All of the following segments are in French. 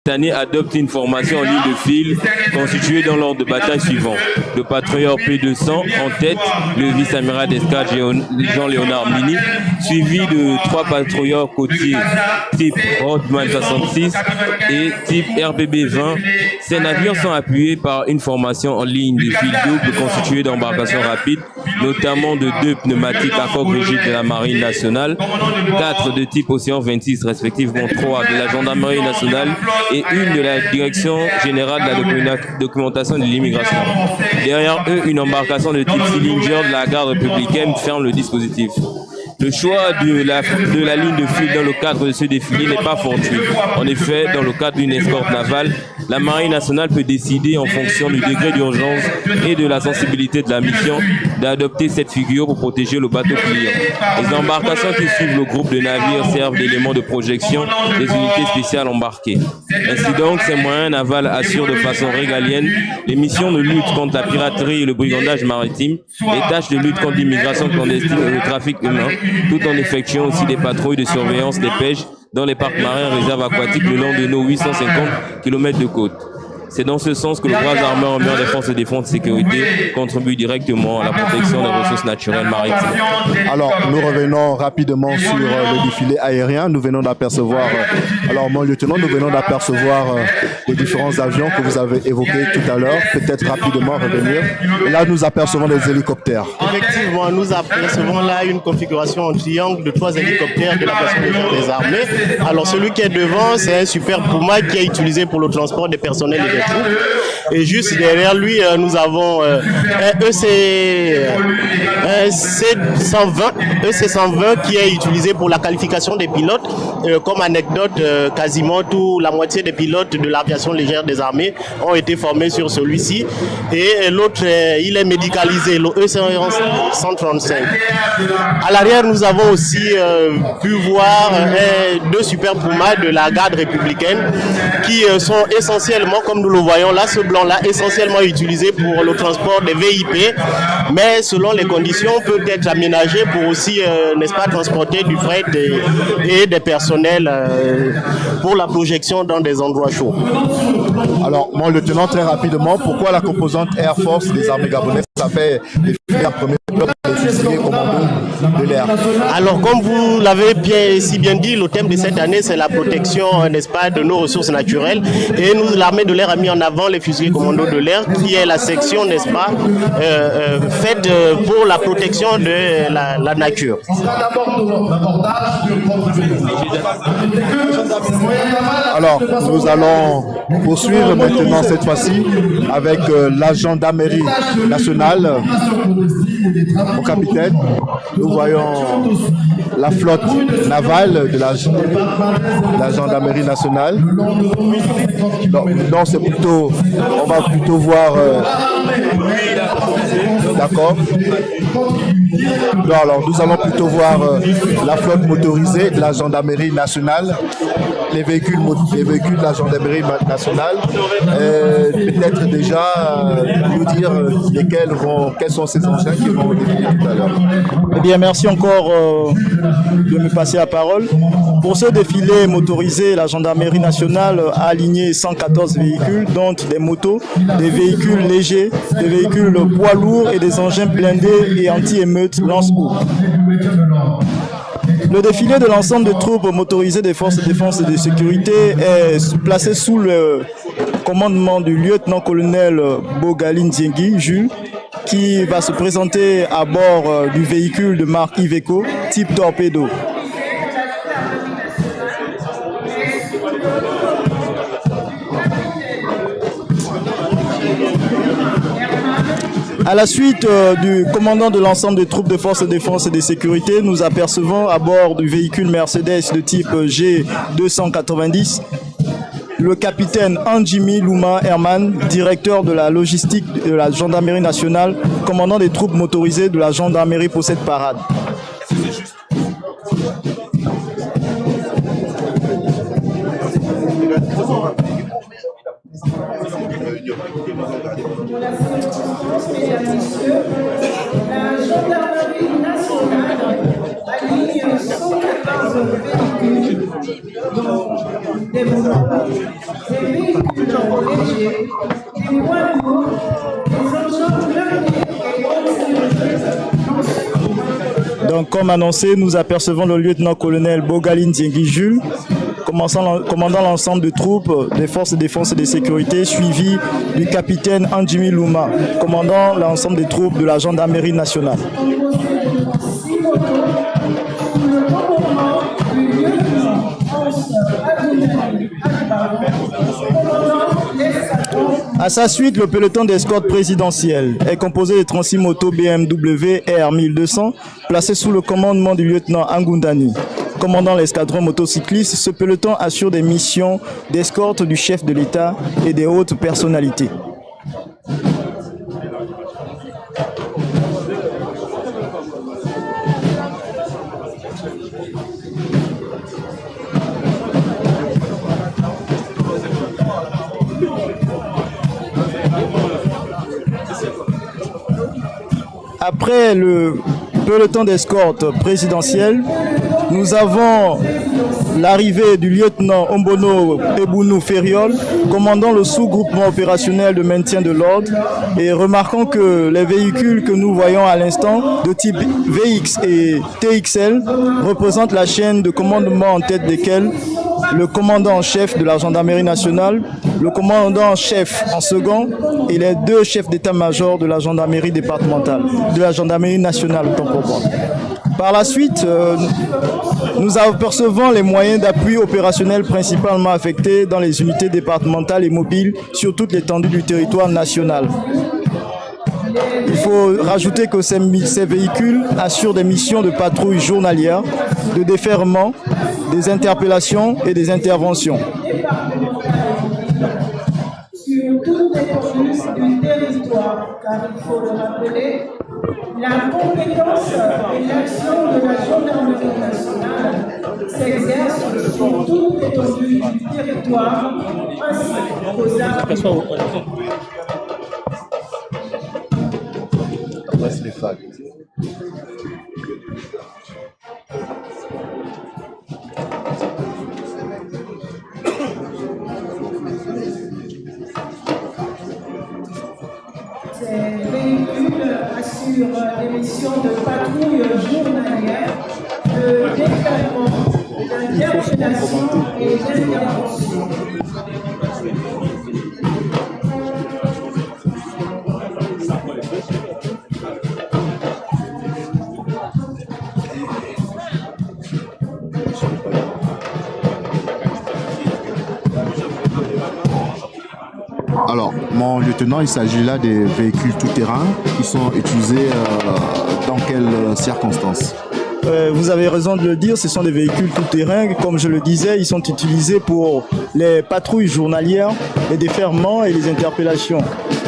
cette année adopte une formation en ligne de file constituée dans l'ordre de bataille suivant. Le patrouilleur P200 en tête, le vice-amiral d'escadre Jean-Léonard Mini, suivi de 3 patrouilleurs côtiers type Rodman 66 et type RBB 20. Ces navires sont appuyés par une formation en ligne de file double constituée d'embarcations rapides, notamment de 2 pneumatiques à coque rigide de la Marine nationale, 4 de type Océan 26, respectivement 3 de la Gendarmerie nationale et 1 de la Direction générale de la documentation de l'immigration. Derrière eux, une embarcation de type Sillinger de la garde républicaine ferme le dispositif. Le choix de la ligne de file dans le cadre de ce défilé n'est pas fortuit. En effet, dans le cadre d'une escorte navale, la Marine nationale peut décider, en fonction du degré d'urgence et de la sensibilité de la mission, d'adopter cette figure pour protéger le bateau client. Les embarcations qui suivent le groupe de navires servent d'éléments de projection des unités spéciales embarquées. Ainsi donc, ces moyens navals assurent de façon régalienne les missions de lutte contre la piraterie et le brigandage maritime, les tâches de lutte contre l'immigration clandestine et le trafic humain, tout en effectuant aussi des patrouilles de surveillance des pêches dans les parcs marins et réserves aquatiques le long de nos 850 km de côte. C'est dans ce sens que le bras armé en mer des forces de défense et de sécurité contribue directement à la protection des ressources naturelles maritimes. Alors, nous revenons rapidement sur le défilé aérien. Nous venons d'apercevoir, alors mon lieutenant, nous venons d'apercevoir les différents avions que vous avez évoqués tout à l'heure. Peut-être rapidement revenir. Et là, nous apercevons des hélicoptères. Effectivement, nous apercevons là une configuration en triangle de 3 hélicoptères de la Force des armées. Alors, celui qui est devant, c'est un Super Puma qui est utilisé pour le transport des personnels et des troupes. Et juste derrière lui, nous avons un EC120 qui est utilisé pour la qualification des pilotes. Comme anecdote, quasiment la moitié des pilotes de l'aviation légère des armées ont été formés sur celui-ci. Et l'autre, il est médicalisé, le EC135. À l'arrière, nous avons aussi pu voir 2 Super Pumas de la garde républicaine qui sont essentiellement, comme nous le voyons là, ce blanc-là, essentiellement utilisé pour le transport des VIP, mais selon les conditions, peut être aménagé pour aussi, n'est-ce pas, transporter du fret et des personnels pour la projection dans des endroits chauds. Alors, mon lieutenant, très rapidement, pourquoi la composante Air Force des armées gabonaises a fait défiler un premier bloc des fusiliers commandos de l'air? Alors, comme vous l'avez si bien dit, le thème de cette année, c'est la protection, n'est-ce pas, de nos ressources naturelles. Et l'armée de l'air a mis en avant les fusiliers commandos de l'air, qui est la section, n'est-ce pas, faite pour la protection de la nature. Alors, nous allons poursuivre maintenant cette fois-ci avec la gendarmerie nationale. Au capitaine, nous voyons la flotte navale de la gendarmerie nationale. Non, c'est plutôt, on va plutôt voir. D'accord. Non, alors nous allons plutôt voir la flotte motorisée de la gendarmerie nationale, les véhicules de la gendarmerie nationale. Peut-être déjà nous dire quels sont ces engins qui vont défiler tout à l'heure. Eh bien, merci encore de me passer la parole. Pour ce défilé motorisé, la gendarmerie nationale a aligné 114 véhicules, dont des motos, des véhicules légers, des véhicules poids lourds et des engins blindés et anti-émeutes lance-eau. Le défilé de l'ensemble des troupes motorisées des forces de défense et de sécurité est placé sous le commandement du lieutenant-colonel Bogaline Diengi, Jules, qui va se présenter à bord du véhicule de marque Iveco, type torpedo. À la suite du commandant de l'ensemble des troupes de forces de défense et de sécurité, nous apercevons à bord du véhicule Mercedes de type G290 le capitaine Anjimi Luma Herman, directeur de la logistique de la gendarmerie nationale, commandant des troupes motorisées de la gendarmerie pour cette parade. Mesdames et messieurs, la gendarmerie nationale aligne 114 véhicules, dont des motos des véhicules légers, des poids lourds, des engins blindés et autres. Donc, comme annoncé, nous apercevons le lieutenant-colonel Bogaline Diengi Jules, commandant l'ensemble de troupes des forces de défense et de sécurité, suivi du capitaine Andjimi Luma, commandant l'ensemble des troupes de la gendarmerie nationale. À sa suite, le peloton d'escorte présidentielle est composé de 36 motos BMW R1200 placées sous le commandement du lieutenant Angundani. Commandant l'escadron motocycliste, ce peloton assure des missions d'escorte du chef de l'État et des hautes personnalités. Après le peloton d'escorte présidentielle, nous avons l'arrivée du lieutenant Ombono Ebounou Ferriol, commandant le sous-groupement opérationnel de maintien de l'ordre, et remarquons que les véhicules que nous voyons à l'instant, de type VX et TXL, représentent la chaîne de commandement en tête desquels le commandant en chef de la gendarmerie nationale, le commandant en chef en second et les deux chefs d'état-major de la gendarmerie départementale, de la gendarmerie nationale, autant pour moi. Par la suite, nous apercevons les moyens d'appui opérationnel principalement affectés dans les unités départementales et mobiles sur toute l'étendue du territoire national. Il faut rajouter que ces véhicules assurent des missions de patrouille journalière, de déferrement, des interpellations et des interventions. Sur toute l'étendue du territoire, car il faut le rappeler, la compétence et l'action de la gendarmerie nationale s'exercent sur toute l'étendue du territoire, ainsi qu'aux armes. Ces véhicules assurent des missions de patrouille journalière, de déferlement, d'interpellation et d'intervention. Alors, mon lieutenant, il s'agit là des véhicules tout-terrain qui sont utilisés dans quelles circonstances? Vous avez raison de le dire, ce sont des véhicules tout-terrain. Comme je le disais, ils sont utilisés pour les patrouilles journalières, les déferrements et les interpellations.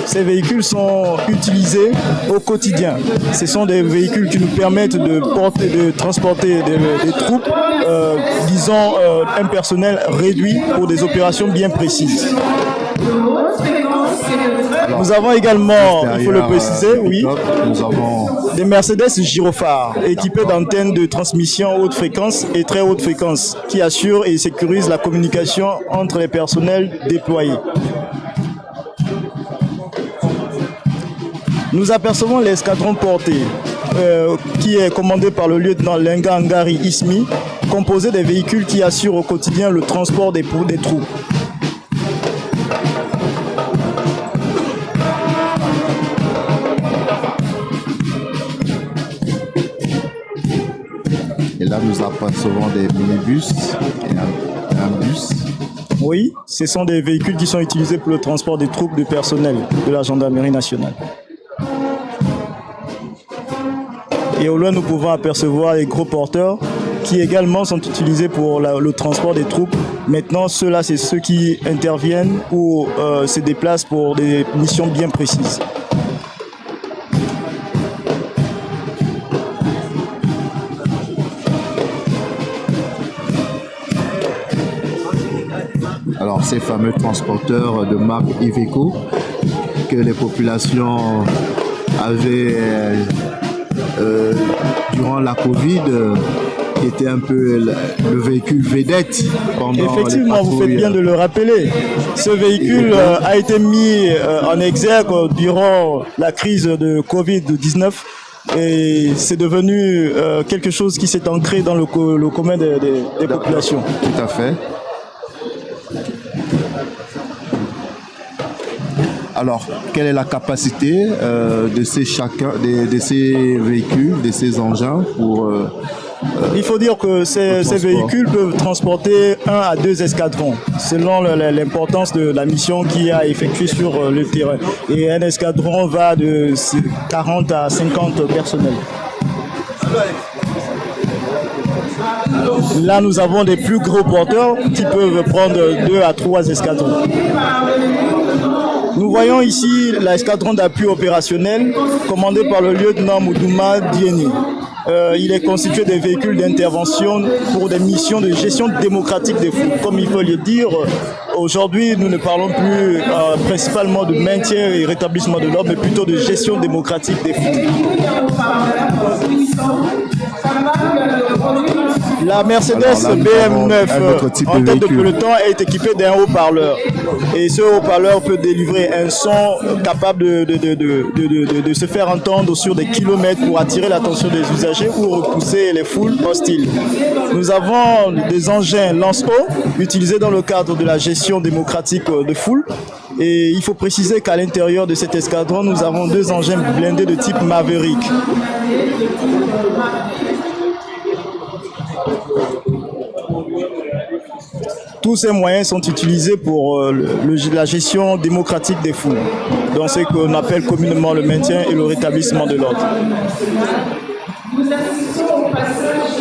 Ces véhicules sont utilisés au quotidien. Ce sont des véhicules qui nous permettent de transporter des troupes, disons un personnel réduit pour des opérations bien précises. Nous avons également, il faut le préciser, oui, nous avons des Mercedes gyrophares équipés d'antennes de transmission haute fréquence et très haute fréquence qui assurent et sécurisent la communication entre les personnels déployés. Nous apercevons l'escadron porté qui est commandé par le lieutenant Lenga Angari Ismi, composé des véhicules qui assurent au quotidien le transport des troupes. Et là, nous apercevons des minibus et un bus. Oui, ce sont des véhicules qui sont utilisés pour le transport des troupes de personnel de la gendarmerie nationale. Et au loin, nous pouvons apercevoir les gros porteurs qui également sont utilisés pour le transport des troupes. Maintenant, ceux-là, c'est ceux qui interviennent ou se déplacent pour des missions bien précises. Alors, ces fameux transporteurs de marque Iveco que les populations avaient durant la Covid qui était un peu le véhicule vedette pendant Effectivement, les vous patrouilles. faites bien de le rappeler. Ce véhicule a été mis en exergue durant la crise de Covid-19 et c'est devenu quelque chose qui s'est ancré dans le commun des populations. Tout à fait. Alors, quelle est la capacité de ces véhicules, de ces engins pour... Il faut dire que ces véhicules peuvent transporter 1 à 2 escadrons, selon l'importance de la mission qu'il y a effectuée sur le terrain. Et un escadron va de 40 à 50 personnels. Là, nous avons des plus gros porteurs qui peuvent prendre 2 à 3 escadrons. Nous voyons ici l'escadron d'appui opérationnel commandé par le lieutenant Moudouma Dieni. Il est constitué des véhicules d'intervention pour des missions de gestion démocratique des foules. Comme il faut le dire, aujourd'hui, nous ne parlons plus principalement de maintien et rétablissement de l'ordre, mais plutôt de gestion démocratique des foules. La Mercedes BM9 en tête de peloton est équipée d'un haut-parleur. Et ce haut-parleur peut délivrer un son capable de se faire entendre sur des kilomètres pour attirer l'attention des usagers ou repousser les foules hostiles. Nous avons des engins lance-eau utilisés dans le cadre de la gestion démocratique de foule. Et il faut préciser qu'à l'intérieur de cet escadron, nous avons 2 engins blindés de type Maverick. Tous ces moyens sont utilisés pour la gestion démocratique des foules, dans ce qu'on appelle communément le maintien et le rétablissement de l'ordre. Nous assistons au passage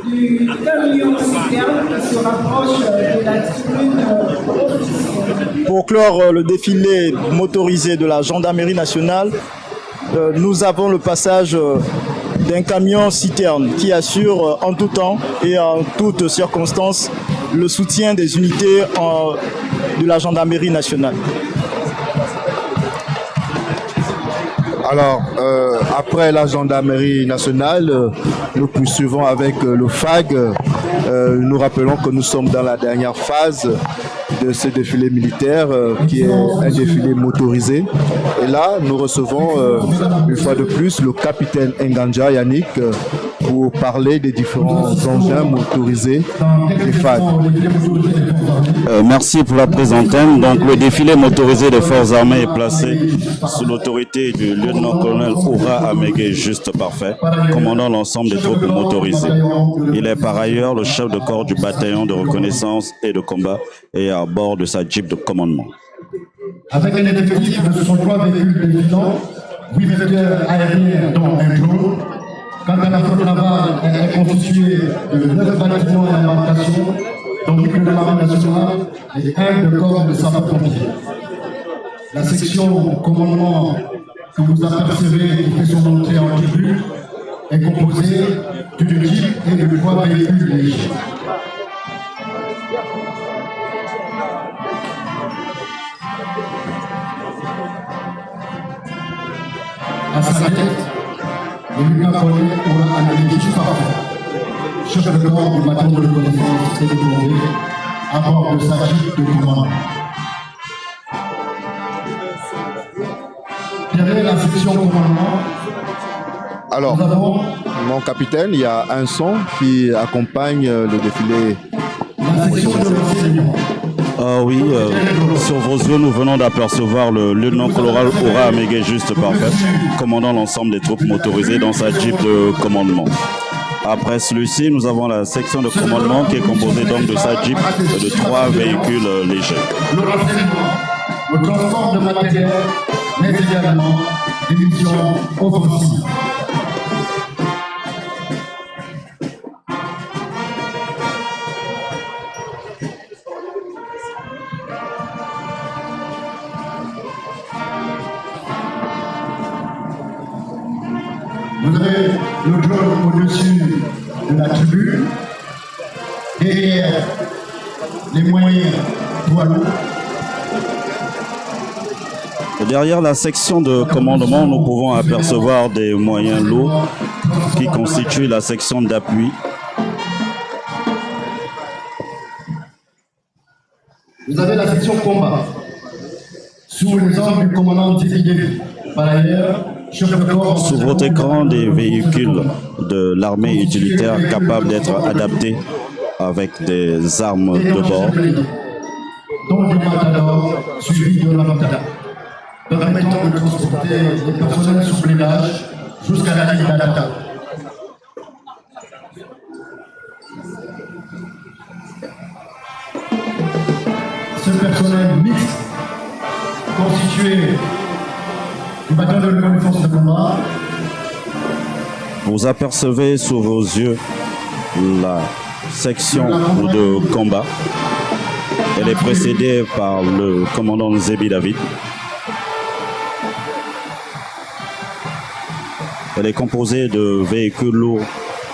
du camion citerne qui se rapproche de la tribune officielle. Pour clore le défilé motorisé de la gendarmerie nationale, nous avons le passage d'un camion citerne qui assure en tout temps et en toutes circonstances le soutien des unités de la gendarmerie nationale. Alors, après la gendarmerie nationale, nous poursuivons avec le FAG. Nous rappelons que nous sommes dans la dernière phase de ce défilé militaire qui est un défilé motorisé. Et là, nous recevons une fois de plus le capitaine Nganja Yannick pour parler des différents engins motorisés du FAG. Merci pour la prise en thème. Donc, le défilé motorisé des forces armées est placé sous l'autorité du lieutenant-colonel Oura Amégué Juste Parfait, commandant l'ensemble des troupes motorisées. Il est par ailleurs le chef de corps du bataillon de reconnaissance et de combat et à bord de sa Jeep de commandement. Avec un effectif de 63 véhicules défilants, 8 vecteurs aériens dont un drone. Quant à la flotte navale, elle est constituée de 9 bâtiments et embarcations, dont 8 de l'armée nationale et 1 de corps de sapeurs-pompiers. La section commandement que vous apercevez qui fait son entrée en tribune est composée d'une Jeep et de 3 véhicules légers. À sa tête, le lieutenant-colonel Oura Amégué Juste Parfait, chef de corps du bataillon de reconnaissance et de combat, à bord de sa Jeep de commandement. Derrière la section commandement, alors, mon capitaine, il y a un son qui accompagne le défilé. la section de renseignement. Oui, sur vos yeux, nous venons d'apercevoir le lieutenant-colonel Oura Amégué Juste Parfait, commandant l'ensemble des troupes motorisées dans sa Jeep de commandement. Après celui-ci, nous avons la section de commandement qui est composée donc de sa Jeep et de 3 véhicules légers. Le renseignement, le transport de matériel, mais également des missions offensives. Vous avez le drone au-dessus de la tribune, derrière les moyens poids lourds. Derrière la section de commandement, nous pouvons apercevoir des moyens lourds qui constitue la section d'appui. Vous avez la section combat, sous les ordres du commandant Zéphidé. Par ailleurs, chef de corps... Sous votre écran, des véhicules de l'armée utilitaire capables d'être adaptés avec des armes de bord. Dont des matadors suivis de l'habitat, permettant de transporter les personnels sous blindage jusqu'à la ligne d'attaque. Ce personnel mixte, constitué du bataillon de l'école des forces de combat, vous apercevez sous vos yeux la section de combat. Elle est précédée par le commandant Zébi David. Elle est composée de véhicules lourds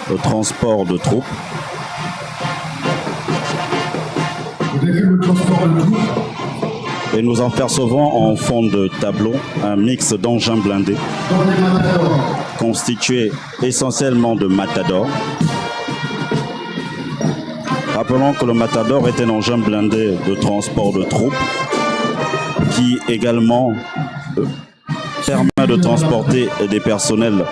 de transport de troupes. Et nous en percevons en fond de tableau un mix d'engins blindés constitué essentiellement de matadors. Rappelons que le Matador est un engin blindé de transport de troupes qui également permet de transporter des personnels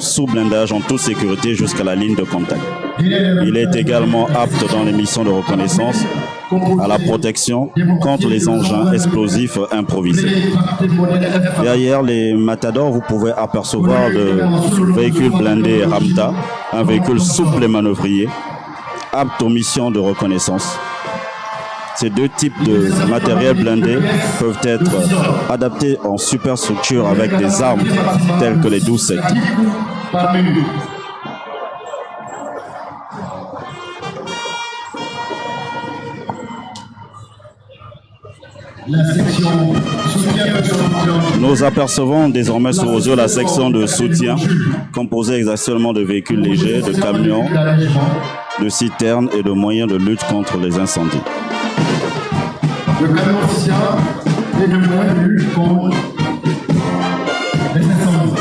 sous blindage en toute sécurité jusqu'à la ligne de contact. Il est également apte dans les missions de reconnaissance à la protection contre les engins explosifs improvisés. Derrière les Matadors, vous pouvez apercevoir le véhicule blindé Ramta, un véhicule souple et manœuvrier, apte aux missions de reconnaissance. Ces deux types de matériel blindé peuvent être adaptés en superstructure avec des armes telles que les 12-7. Nous apercevons désormais sous vos yeux la section de soutien, composée essentiellement de véhicules légers, de camions, de citernes et de moyens de lutte contre les incendies. Le camion soutien et de moyens de lutte contre les incendies.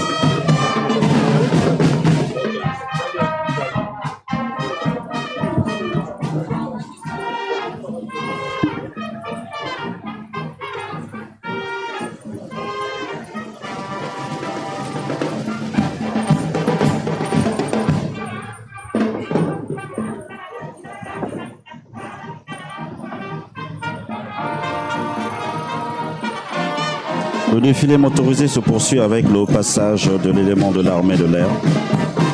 Le défilé motorisé se poursuit avec le passage de l'élément de l'armée de l'air,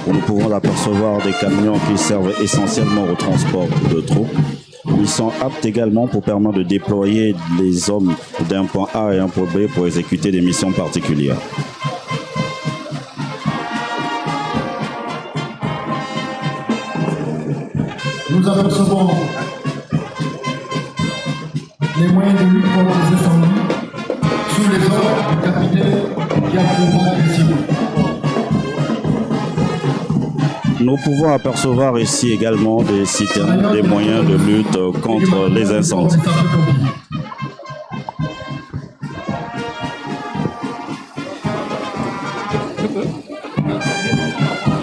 où nous pouvons apercevoir des camions qui servent essentiellement au transport de troupes. Ils sont aptes également pour permettre de déployer les hommes d'un point A à un point B pour exécuter des missions particulières. Nous apercevons les moyens de lutte contre les incendies sous les ordres du capitaine Yacouma Christian. Nous pouvons apercevoir ici également des citernes, des moyens de lutte contre les incendies.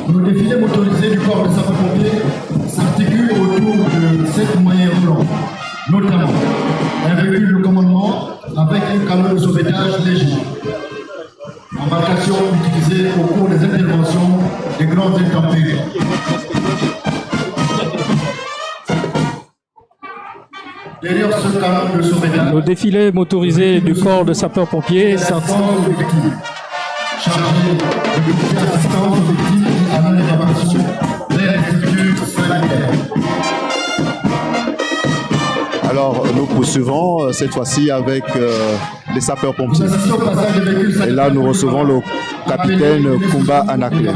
Le défilé motorisé du corps de sapeurs-pompiers s'articule autour de 7 moyens roulants, notamment un véhicule de commandement avec un camion de sauvetage léger, embarcation utilisée au cours des interventions des grandes intempéries. Derrière ce camion de sauvetage, le défilé motorisé du corps de sapeurs-pompiers s'articule chargé de assistance aux victimes à l'évacuation vers les structures sanitaires. Alors, nous poursuivons cette fois-ci avec les sapeurs-pompiers. Et là, nous recevons le capitaine Kumba Anakle.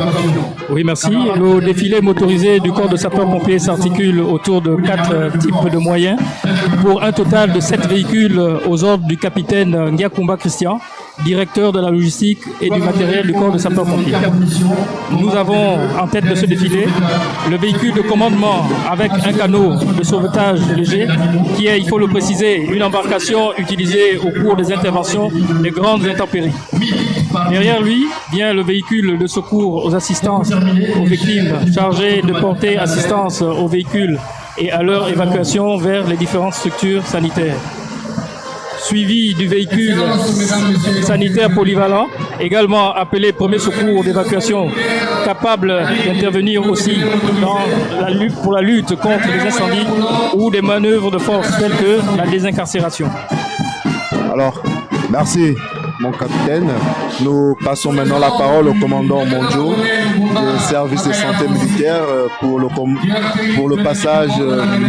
Oui, merci. Le défilé motorisé du corps de sapeurs-pompiers s'articule autour de 4 types de moyens pour un total de 7 véhicules aux ordres du capitaine Ngiakumba Christian, directeur de la logistique et du matériel du corps de sapeurs-pompiers. Nous avons en tête de ce défilé le véhicule de commandement avec un canot de sauvetage léger qui est, il faut le préciser, une embarcation utilisée au cours des interventions des grandes intempéries. Derrière lui vient le véhicule de secours aux assistances aux victimes, chargé de porter assistance aux véhicules et à leur évacuation vers les différentes structures sanitaires. Suivi du véhicule sanitaire polyvalent, également appelé premier secours d'évacuation, capable d'intervenir aussi pour la lutte contre les incendies ou des manœuvres de force telles que la désincarcération. Alors, merci mon capitaine. Nous passons maintenant la parole au commandant Mondjo du service de santé militaire pour le passage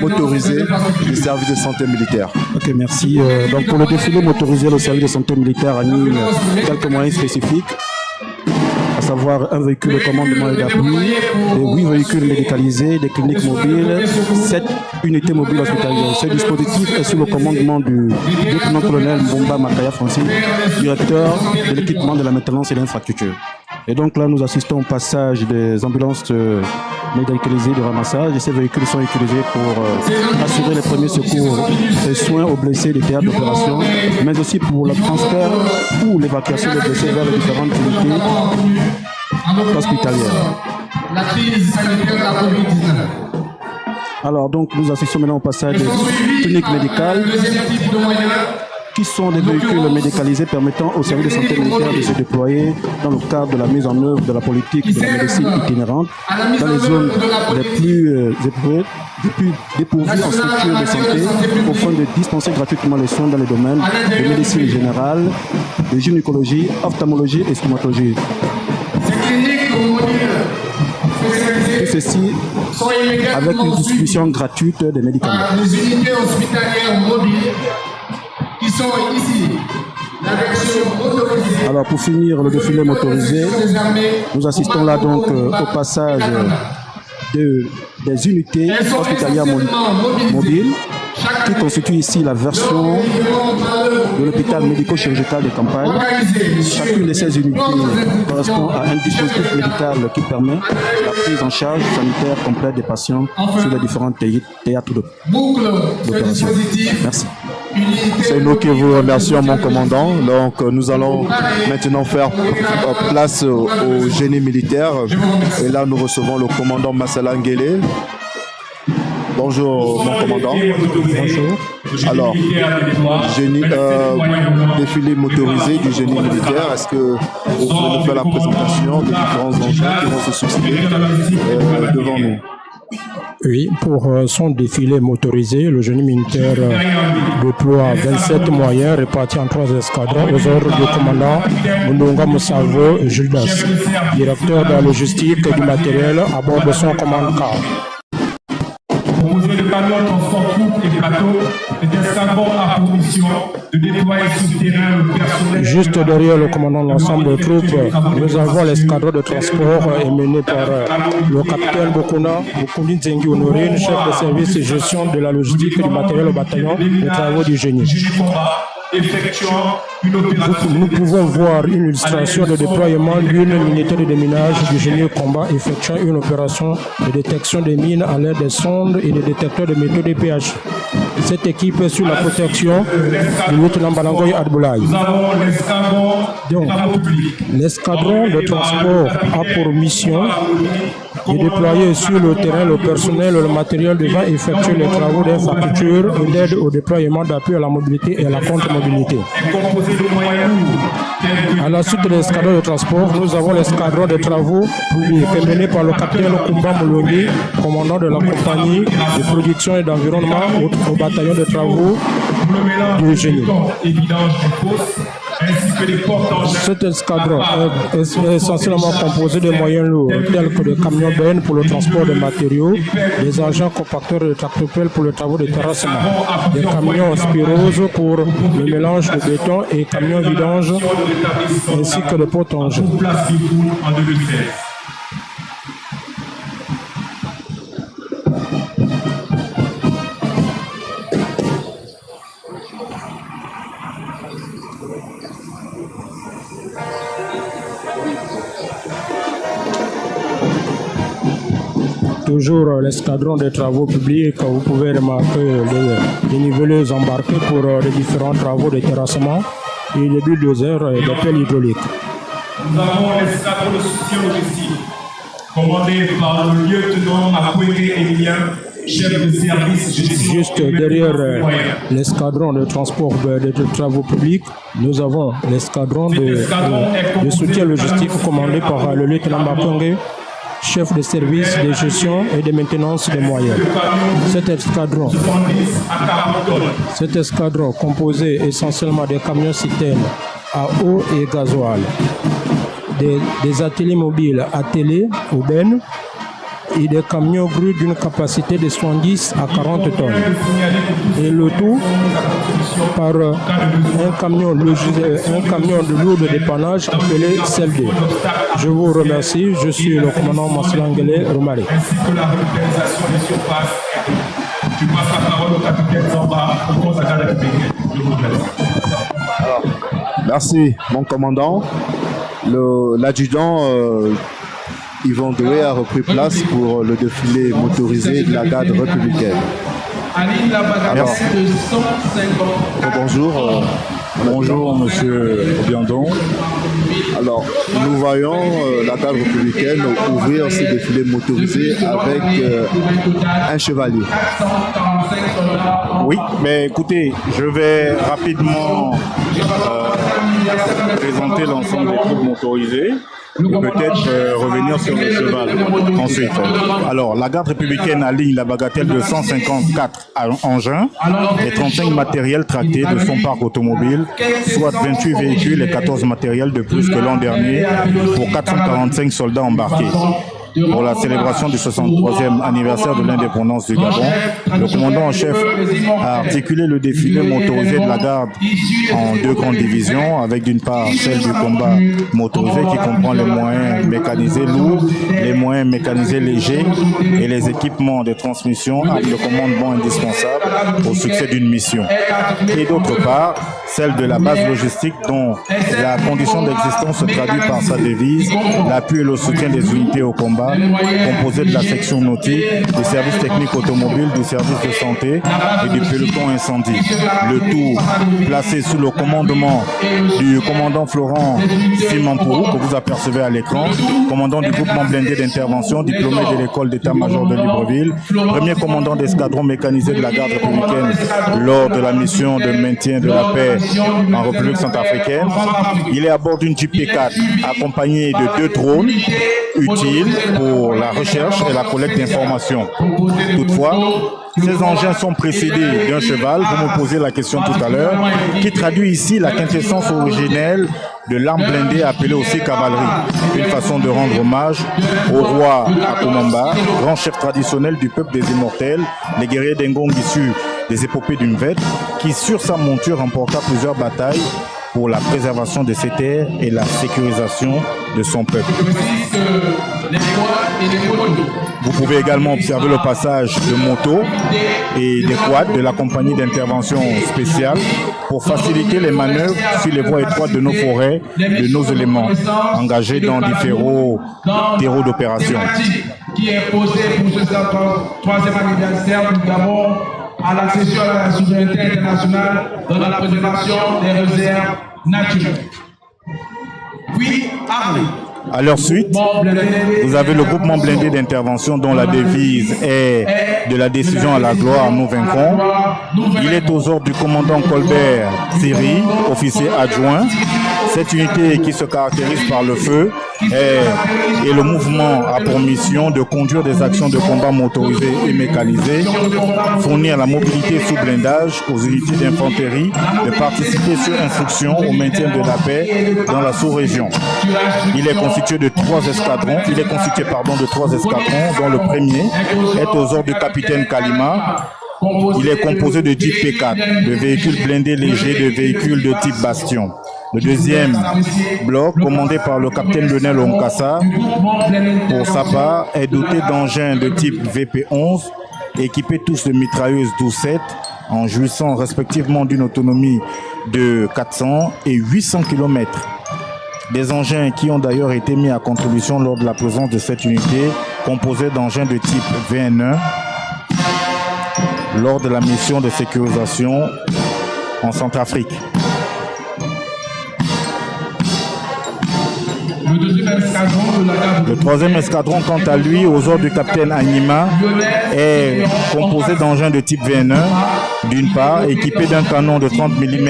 motorisé du service de santé militaire. Ok, merci. Donc pour le défilé motorisé, le service de santé militaire anime quelques moyens spécifiques, à savoir un véhicule de commandement et d'appui, 8 véhicules médicalisés, des cliniques mobiles, 7 unités mobiles hospitalières. Ce dispositif est sous le commandement du lieutenant-colonel Mbomba Makaya Francis, directeur de l'équipement de la maintenance et de l'infrastructure. Et donc là, nous assistons au passage des ambulances médicalisées de ramassage et ces véhicules sont utilisés pour assurer les premiers secours et soins aux blessés des théâtres d'opération, mais aussi pour le transfert ou l'évacuation des blessés vers les différentes unités hospitalières. La crise sanitaire de la COVID-19. Alors donc nous assistons maintenant au passage des cliniques médicales qui sont des véhicules médicalisés permettant au service de santé militaire de se déployer dans le cadre de la mise en œuvre de la politique de la médecine itinérante dans les zones les plus dépourvues en structures de santé au point de dispenser gratuitement les soins dans les domaines de médecine générale, de gynécologie, ophtalmologie et stomatologie. Tout ceci avec une distribution gratuite des médicaments. Les unités hospitalières mobiles qui sont ici, la version motorisée. Alors pour finir le défilé motorisé, nous assistons là donc au passage des unités hospitalières mobiles qui constitue ici la version de l'hôpital médico-chirurgical de campagne. Chacune de ces unités correspond à un dispositif médical qui permet la prise en charge sanitaire complète des patients sur les différents théâtres d'opération. Merci. C'est nous qui vous remercions, mon commandant. Donc, nous allons maintenant faire place au génie militaire. Et là, nous recevons le commandant Massala Nguele. Bonjour, mon commandant. Bonjour. Alors, défilé motorisé du génie militaire. Est-ce que vous pouvez nous faire la présentation des différents engins qui vont se succéder devant nous? Oui, pour son défilé motorisé, le génie militaire déploie 27 moyens répartis en 3 escadrons aux ordres du commandant Mundunga Moussavo et Gildas, directeur de la logistique et du matériel à bord de son commande-car. Composé de camions transport troupes et bateaux, et escadrons à pour mission de déployer sur le terrain le personnel. Juste derrière le commandant de l'ensemble des troupes, nous avons l'escadron de transport mené par le capitaine Bokuna Bukundi Nzengi Honorine, chef de service et gestion de la logistique et du matériel au bataillon des travaux du génie. Nous pouvons voir une illustration de déploiement d'une unité de déminage du génie combat effectuant une opération de détection des mines à l'aide des sondes et des détecteurs de métaux DPH. Cette équipe est sous la protection du lieutenant Balangoy Adboulaye. Donc, l'escadron de transport a pour mission de déployer sur le terrain le personnel et le matériel devant effectuer les travaux d'infrastructure et d'aide au déploiement d'appui à la mobilité et à la contre-mobilité. À la suite de l'escadron de transport, nous avons l'escadron de travaux mené par le capitaine Kumba Moulongi, commandant de la compagnie de production et d'environnement au bataillon de travaux du génie. Cet escadron est essentiellement composé de moyens lourds tels que des camions bennes pour le transport de matériaux, des engins compacteurs et tractopelles pour les travaux de terrassement, des camions spirose pour le mélange de béton et camions vidange ainsi que des potes-engins. Toujours l'escadron des travaux publics, vous pouvez remarquer les niveleuses embarquées pour les différents travaux de terrassement et les bulldozers et des pelles hydrauliques. nous avons l'escadron de soutien logistique, commandé par le lieutenant Makwege Emilien, chef de service gestion. Juste derrière l'escadron de transport de travaux publics, nous avons l'escadron de soutien logistique commandé par le lieutenant Makwege, chef de service de gestion et de maintenance des moyens. Cet escadron composé essentiellement des camions citernes à eau et gasoil, des ateliers mobiles attelés au Ben et des camions grues d'une capacité de 70 à 40 tonnes. Et le tout par un camion de lourd de dépannage appelé CLD. Je vous remercie, je suis le commandant Maslangele Romare. Ainsi que la revitalisation des surfaces. Je passe la parole au capitaine Zamba, au compte de la République. Je vous remercie. Merci, mon commandant. L'adjudant Yvon Doué a repris place pour le défilé motorisé de la garde républicaine. Alors, bonjour. Bonjour, monsieur Biandon. Alors, nous voyons la garde républicaine ouvrir ce défilé motorisé avec un chevalier. Oui, mais écoutez, je vais rapidement présenter l'ensemble des troupes motorisées et peut-être revenir sur le cheval ensuite. Alors, la garde républicaine aligne la bagatelle de 154 engins et 35 matériels tractés de son parc automobile, soit 28 véhicules et 14 matériels de plus que l'an dernier pour 445 soldats embarqués. Pour la célébration du 63e anniversaire de l'indépendance du Gabon, le commandant en chef a articulé le défilé motorisé de la garde en deux grandes divisions, avec d'une part celle du combat motorisé qui comprend les moyens mécanisés lourds, les moyens mécanisés légers et les équipements de transmission avec le commandement indispensable au succès d'une mission. Et d'autre part, celle de la base logistique dont la condition d'existence se traduit par sa devise, l'appui et le soutien des unités au combat, composé de la section nautique, du service technique automobile, du service de santé et du peloton incendie. Le tout placé sous le commandement du commandant Florent Simampourou, que vous apercevez à l'écran, commandant du groupement blindé d'intervention, diplômé de l'école d'état-major de Libreville, premier commandant d'escadron mécanisé de la garde républicaine lors de la mission de maintien de la paix en République centrafricaine. Il est à bord d'une Jeep P4 accompagné de 2 drones utiles pour la recherche et la collecte d'informations. Toutefois, ces engins sont précédés d'un cheval, vous me posez la question tout à l'heure, qui traduit ici la quintessence originelle de l'arme blindée appelée aussi cavalerie. Une façon de rendre hommage au roi Akomamba, grand chef traditionnel du peuple des immortels, les guerriers d'Engong issus des épopées d'une vête, qui sur sa monture remporta plusieurs batailles pour la préservation de ses terres et la sécurisation de son peuple. Vous pouvez également observer le passage de motos et des quads de la compagnie d'intervention spéciale pour faciliter les manœuvres sur les voies étroites de nos forêts, de nos éléments engagés dans différents terreaux d'opération. Qui est posé pour ce 3e anniversaire du Gabon à l'accession à la souveraineté internationale dans la préservation des réserves naturelles. Puis, à leur suite, vous avez le groupement blindé d'intervention dont la devise est « De la décision à la gloire, nous vaincrons ». Il est aux ordres du commandant Colbert Thierry, officier adjoint. Cette unité qui se caractérise par le feu et le mouvement a pour mission de conduire des actions de combat motorisées et mécanisées, fournir la mobilité sous blindage aux unités d'infanterie, de participer sur instruction au maintien de la paix dans la sous-région. Il est constitué de 3 escadrons, dont le premier est aux ordres du capitaine Kalima. Il est composé de Jeep P4, de véhicules blindés légers, de véhicules de type Bastion. Le deuxième bloc, commandé par le capitaine Lionel Onkassa, pour sa part, est doté d'engins de type VP11, équipés tous de mitrailleuses 12-7, en jouissant respectivement d'une autonomie de 400 et 800 km. Des engins qui ont d'ailleurs été mis à contribution lors de la présence de cette unité, composée d'engins de type VN1, lors de la mission de sécurisation en Centrafrique. Le troisième escadron, quant à lui, aux ordres du capitaine Anima, est composé d'engins de type VN1, d'une part, équipé d'un canon de 30 mm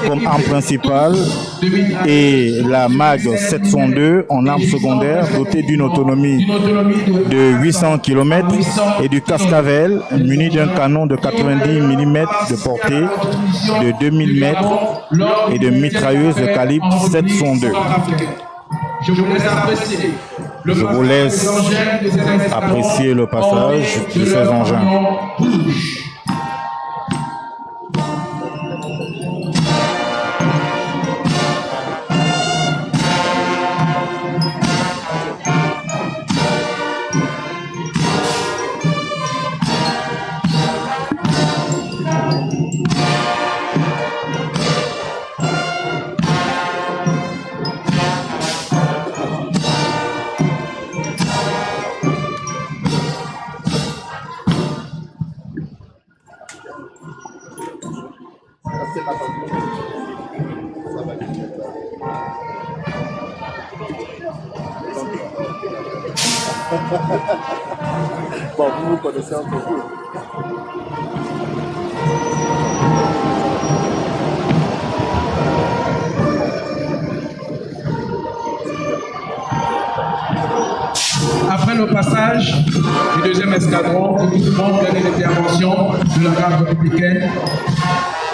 comme arme principale, et la MAG 702 en arme secondaire, dotée d'une autonomie de 800 km, et du Cascavel, muni d'un canon de 90 mm de portée, de 2000 m et de mitrailleuse de calibre 702. Je vous laisse apprécier le passage de ces engins. Bon, vous connaissez un peu plus. Après le passage du deuxième escadron, du mouvement d'intervention de la garde républicaine,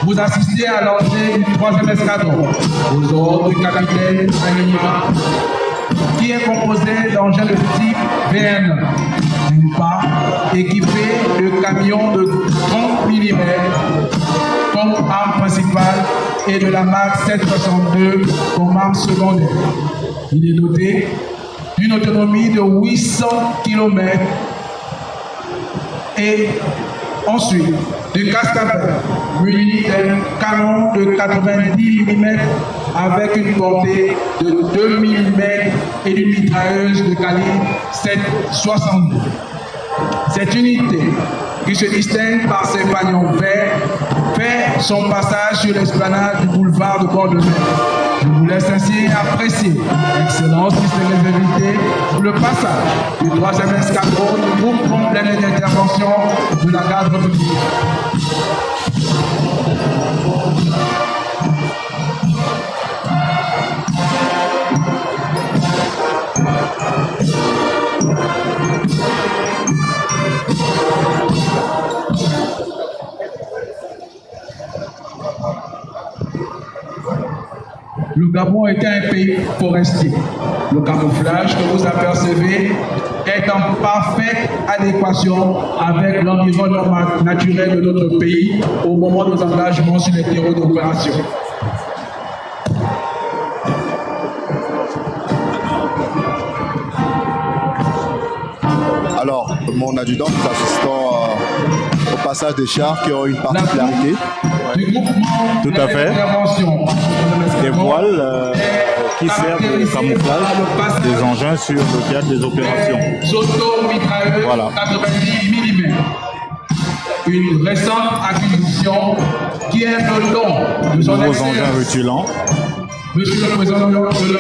vous assistez à l'entrée du troisième escadron, aux ordres du capitaine Anima, qui est composé d'engins de type VN, d'une part, équipé de camions de 30 mm comme arme principale et de la marque 762 comme arme secondaire. Il est doté d'une autonomie de 800 km et ensuite du Cascavel muni d'un canon de 90 mm avec une portée de 2000 m et d'une mitrailleuse de calibre 7,62. Cette unité, qui se distingue par ses pagnons verts, fait son passage sur l'esplanade du boulevard de Port-de-Mer. Je vous laisse ainsi apprécier, Excellence, distingués invités, le passage du troisième escadron du groupe complet d'intervention de la garde républicaine. Le Gabon est un pays forestier. Le camouflage que vous apercevez est en parfaite adéquation avec l'environnement naturel de notre pays au moment de nos engagements sur les terreaux d'opération. Alors, mon adjudant, nous assistons au passage des chars qui ont une particularité. Tout à fait. Des voiles qui servent de camouflage des engins sur le théâtre des opérations. Voilà. 90 mm. Une récente acquisition qui est le don de son nouveaux engins rutulants. Monsieur le Président de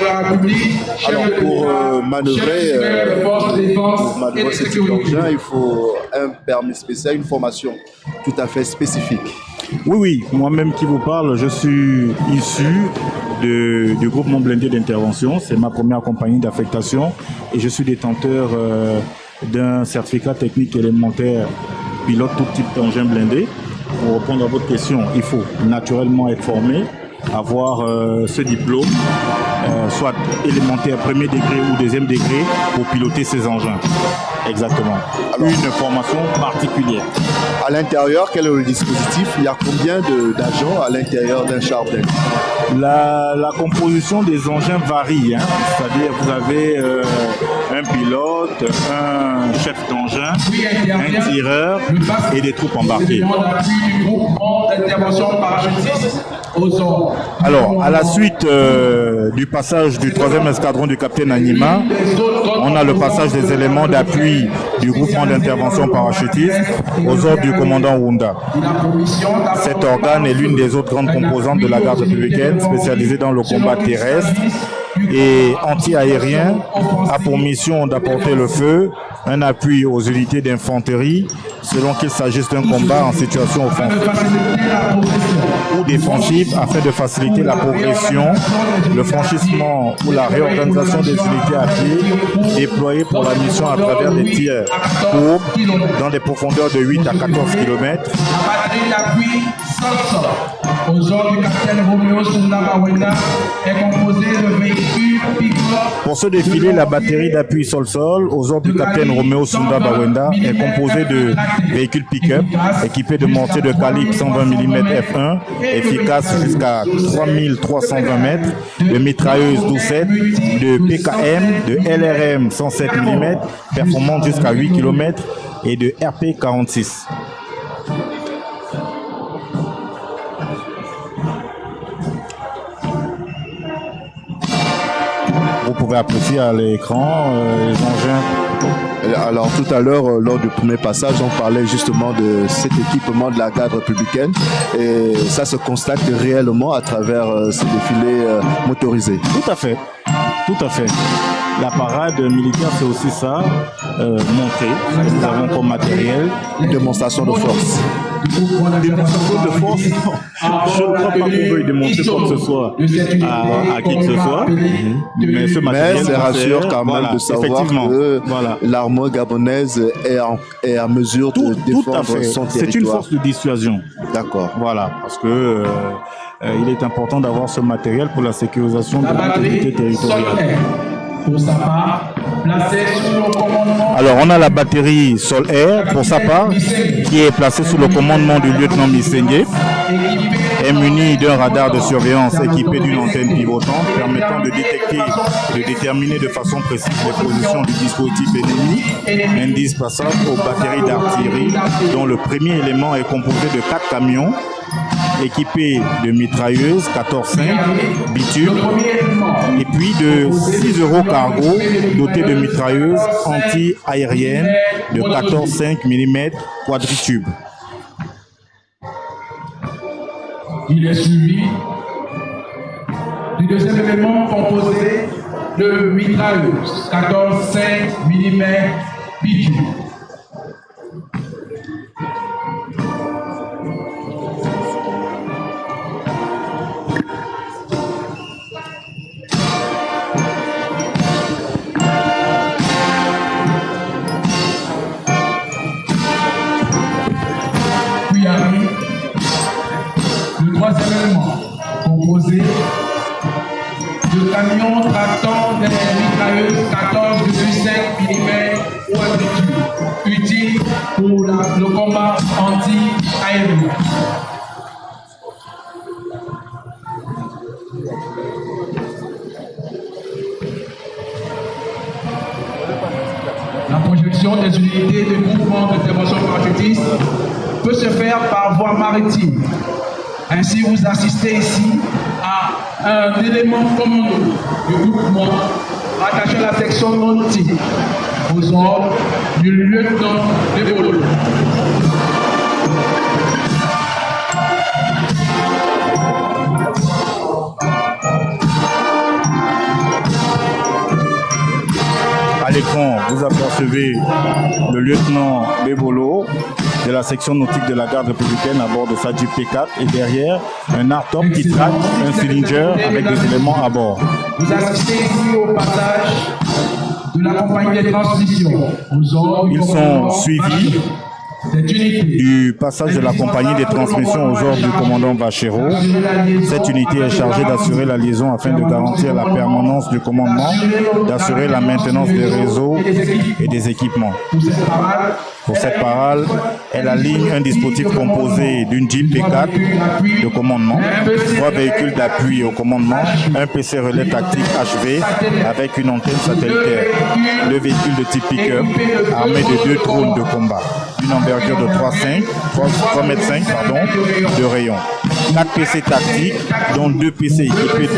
la République, alors pour manœuvrer ce type d'engin, il faut un permis spécial, une formation tout à fait spécifique. Oui, moi-même qui vous parle, je suis issu du groupement blindé d'intervention. C'est ma première compagnie d'affectation et je suis détenteur d'un certificat technique élémentaire pilote tout type d'engin blindé. Pour répondre à votre question, il faut naturellement être formé, avoir ce diplôme, soit élémentaire premier degré ou deuxième degré, pour piloter ces engins. Exactement. Alors, une formation particulière. À l'intérieur, quel est le dispositif? Il y a combien d'agents à l'intérieur d'un char blindé? La composition des engins varie. C'est-à-dire vous avez un pilote, un chef d'engin, un tireur et des troupes embarquées. Alors, à la suite du passage du troisième escadron du capitaine Anima, on a le passage des éléments d'appui du groupement d'intervention parachutiste aux ordres du commandant Wunda. Cet organe est l'une des autres grandes composantes de la garde républicaine spécialisée dans le combat terrestre et anti-aérien a pour mission d'apporter le feu, un appui aux unités d'infanterie, selon qu'il s'agisse d'un combat en situation offensive ou défensive, afin de faciliter la progression, le franchissement ou la réorganisation des unités à pied déployées pour la mission à travers des tirs courts dans des profondeurs de 8 à 14 km. Aux ordres du capitaine Roméo Sunda Bawenda est composé de véhicules pick-up. Pour ce défilé, la batterie d'appui sol-sol aux ordres du capitaine Roméo Sunda Bawenda est composée de véhicules pick-up équipés de mortiers de calibre 120 mm F1 efficaces jusqu'à 3320 mètres, de mitrailleuses 12-7, de PKM, de LRM 107 mm performantes jusqu'à 8 km et de RP 46. Vous pouvez apprécier à l'écran les engins. Alors tout à l'heure, lors du premier passage, on parlait justement de cet équipement de la garde républicaine et ça se constate réellement à travers ces défilés motorisés. Tout à fait, tout à fait. La parade militaire, c'est aussi ça, montrer ce que nous avons comme matériel. Démonstration de force. Démonstration de force, je ne crois pas qu'on veuille démontrer quoi que ce soit à qui que ce soit. Mais ce matériel, c'est rassure quand même de savoir que l'armée gabonaise est en mesure de défendre son territoire. C'est une force de dissuasion. D'accord. Voilà, parce que il est important d'avoir ce matériel pour la sécurisation de l'intégrité territoriale. Pour sa part, placée sous le commandement. Alors, on a la batterie sol-air, pour sa part, qui est placée sous le commandement du lieutenant Missengue, est munie d'un radar de surveillance équipé d'une antenne pivotante permettant de détecter, de déterminer de façon précise les positions du dispositif ennemi, indispensable aux batteries d'artillerie, dont le premier élément est composé de 4 camions équipés de mitrailleuses 14-5 bitume et puis de 6 euros cargo dotés de mitrailleuses anti-aériennes de 14-5 mm quadritube. Il est suivi du deuxième élément composé de mitrailleuses 14-5 mm bitume. Le troisième élément, composé de camions tractant des mitrailleuses 14,5 mm ou utiles pour le combat anti-aérien. La projection des unités de groupement d'intervention parachutiste peut se faire par voie maritime. Ainsi, vous assistez ici à un élément commando du groupement rattaché à la section nautique aux ordres du lieutenant Débolo. À l'écran, vous apercevez le lieutenant Bebolo de la section nautique de la garde républicaine à bord de sa Jeep P4 et derrière un hardtop qui traque un cylinder avec des éléments à bord. Vous assistez ici au passage de la compagnie des transmissions. Ils sont suivis du passage de la compagnie des transmissions aux ordres du commandant Bachero. Cette unité est chargée d'assurer la liaison afin de garantir la permanence du commandement, d'assurer la maintenance des réseaux et des équipements. Pour cette parade, elle aligne un dispositif composé d'une Jeep P4 de commandement, 3 véhicules d'appui au commandement, un PC relais tactique HV avec une antenne satellitaire, le véhicule de type pick-up armé de 2 drones de combat, d'une envergure de 3,5 m de rayon, 4 PC tactiques, dont 2 PC équipés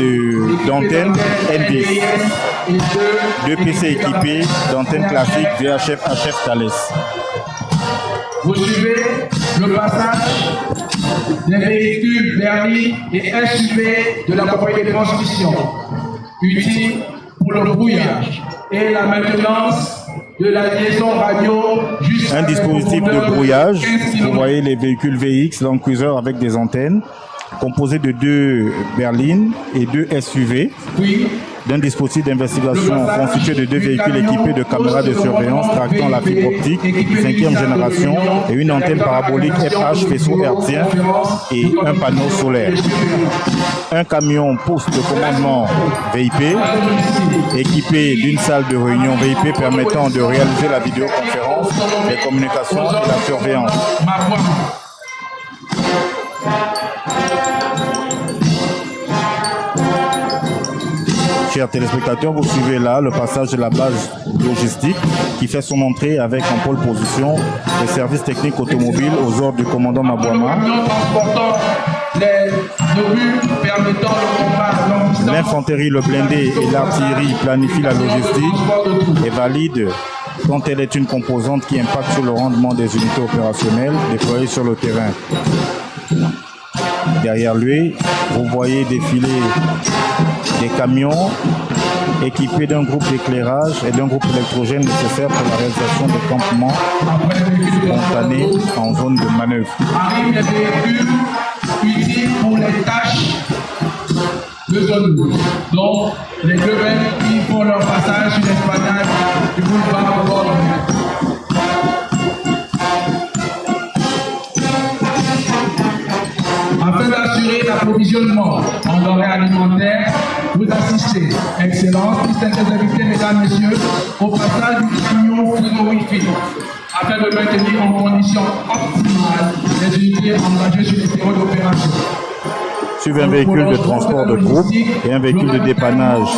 d'antennes NDS, 2 PC équipés d'antennes classiques VHF HF Thales. Vous suivez le passage des véhicules vernis et SUV de la compagnie de transmission. utiles pour le brouillage et la maintenance de la liaison radio jusqu'à un dispositif de brouillage. Vous voyez les véhicules VX, Land Cruiser avec des antennes, composé de 2 berlines et 2 SUV. D'un dispositif d'investigation constitué de 2 véhicules équipés de caméras de surveillance tractant la fibre optique 5e génération et une antenne parabolique FH faisceau hertzien et un panneau solaire. Un camion poste de commandement VIP équipé d'une salle de réunion VIP permettant de réaliser la vidéoconférence, les communications et la surveillance. Chers téléspectateurs, vous suivez là le passage de la base logistique qui fait son entrée avec en pole position les services techniques automobiles aux ordres du commandant Mabouama. L'infanterie, le blindé et l'artillerie planifient la logistique et valident quand elle est une composante qui impacte sur le rendement des unités opérationnelles déployées sur le terrain. Derrière lui, vous voyez défiler des camions équipés d'un groupe d'éclairage et d'un groupe électrogène nécessaire pour la réalisation des campements spontanés en zone de manœuvre. Arrivent les véhicules utiles pour les tâches de zone rouge. Donc, les deux qui font leur passage sur l'esplanade du boulevard de Bordeaux. Afin d'assurer l'approvisionnement en denrées alimentaires, vous assistez, Excellences, distingués invités, mesdames, messieurs, au passage du camion frigorifique, afin de maintenir en condition optimale les unités engagées sur les terrains d'opération. Suivent un véhicule de transport de troupes et un véhicule de dépannage